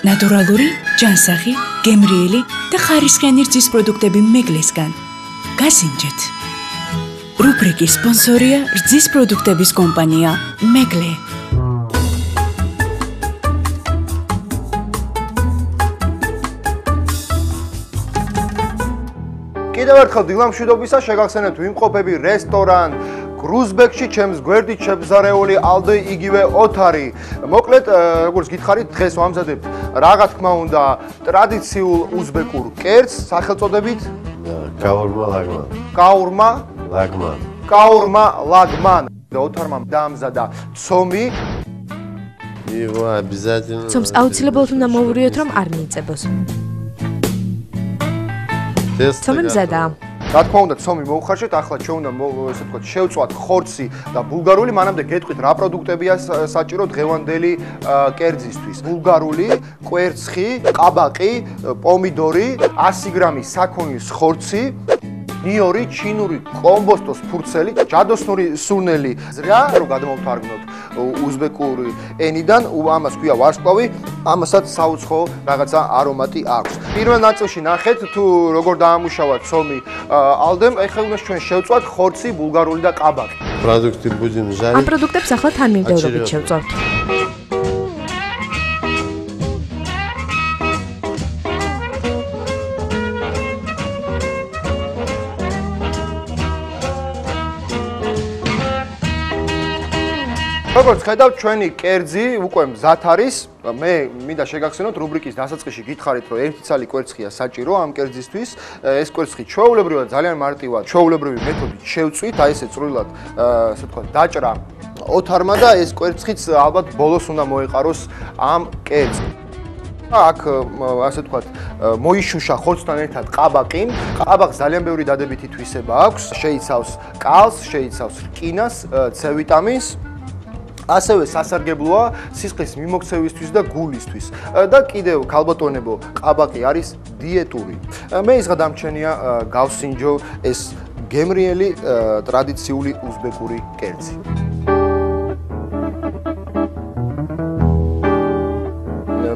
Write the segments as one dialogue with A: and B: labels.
A: ნატურალური, ჯანსაღი, გემრიელი და ხარისხიანი რძის პროდუქტები მეგლისგან. გასინჯეთ. რუბრიკის სპონსორია რძის პროდუქტების კომპანია მეგლე.
B: კიდევ ერთხელ დილამშვიდობისა შეგახსენებთ ვიმყოფები რესტორან გრუზბეკში ჩემს გვერდით შებზარეული ალდე იგივე ოთარი. მოკლედ, როგორც გითხარით, დღეს ვამზადებთ რაღა თქმა უნდა ტრადიციულ უზბეკურ კერძს სახელწოდებით გაურმა ლაგმან. ოთარმა დაამზადა ცომი.
C: ცომს აუცილებლად უნდა მოვურიოთ, რომ არ მიიწებოს. ცომი მზადა.
B: რა თქმა უნდა, ცომი მოუხარშეთ, ახლა ჩვენ უნდა ესე ვთქვათ, შევწვათ ხორცი და ბულგარული, მანამდე გეტყვით რა პროდუქტებია საჭირო დღევანდელი კერძისთვის. ბულგარული, კვერცხი, ყაბაყი, პომიდორი, 100 გრამი საქონლის ხორცი, ნიორი, ჩინური კომბოსტოს ფურცელი, ჯადოსნური სუნელი, ზრა, რომ გადმოვთარგმნოთ უზბეკური ენიდან, ამას ქვია ვარსკვლავი, ამასაც საუცხოო რაღაცა არომატი აქვს. პირველ ნაწილში ნახეთ თუ როგორ დაამუშავა ცომი ალდემ, ეხლა უნდა ჩვენ შევწვათ ხორცი, ბულგარული და ყაბაყი.
C: ამ პროდუქტებს ახლა თანმიმდევრობით შევწვავთ.
B: როგორც ხედავთ, ჩვენი კერძი უკვე მზად არის. მე მინდა შეგახსენოთ რუბრიკის დასაწყისში გითხარით, რომ ერთი ცალი კვერცხია საჭირო ამ კერძისთვის. ეს კვერცხი ჩვეულებრივად ძალიან მარტივად, ჩვეულებრივი მეთოდით შევწვით, აი ესე წვრილად, ასე ვთქვათ, დაჭრა ოთარმა და ეს კვერცხიც ალბათ ბოლოს უნდა მოეყაროს ამ კერძს. აქ ასე ვთქვათ, მოიშუშა ხორცთან ერთად ყაბაყი. ყაბაყს ძალიან ბევრი დადებითი თვისება აქვს. შეიცავს კალს, შეიცავს რკინას, C ვიტამინს. ასევე სასარგებლოა სისხლის მიმოქცევისთვის და გულისთვის. და კიდევ ქალბატონებო, ყაბაყი არის დიეტური. მე ის გადამჩენია გავსინჯო ეს გემრიელი ტრადიციული უზბეკური კერძი.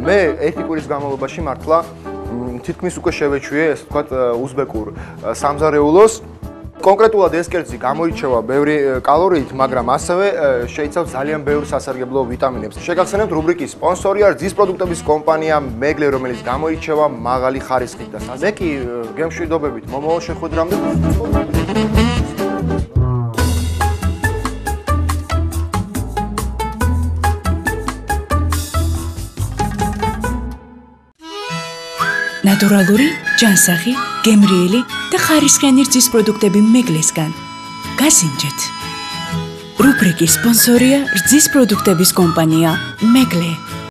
B: მე ერთი კვირის განმავლობაში მართლა თითქმის უკვე შევეჩვიე, ესე ვთქვათ, უზბეკურ სამზარეულოს. კონკრეტულად ეს კერძი გამოირჩევა ბევრი კალორიით, მაგრამ ასევე შეიცავს ძალიან ბევრ სასარგებლო ვიტამინებს. შეგახსენებთ რუბრიკის სპონსორია რძის პროდუქტების კომპანია მეგლე, რომელიც გამოირჩევა მაღალი ხარისხით და მე კი გემშვიდობებით მომავალ შეხვედრამდე.
A: ნატურალური, ჯანსაღი, გემრიელი და ხარისხიანი რძის პროდუქტები მეგლისგან. გასინჯეთ. რუბრიკის სპონსორია რძის პროდუქტების კომპანია მეგლე.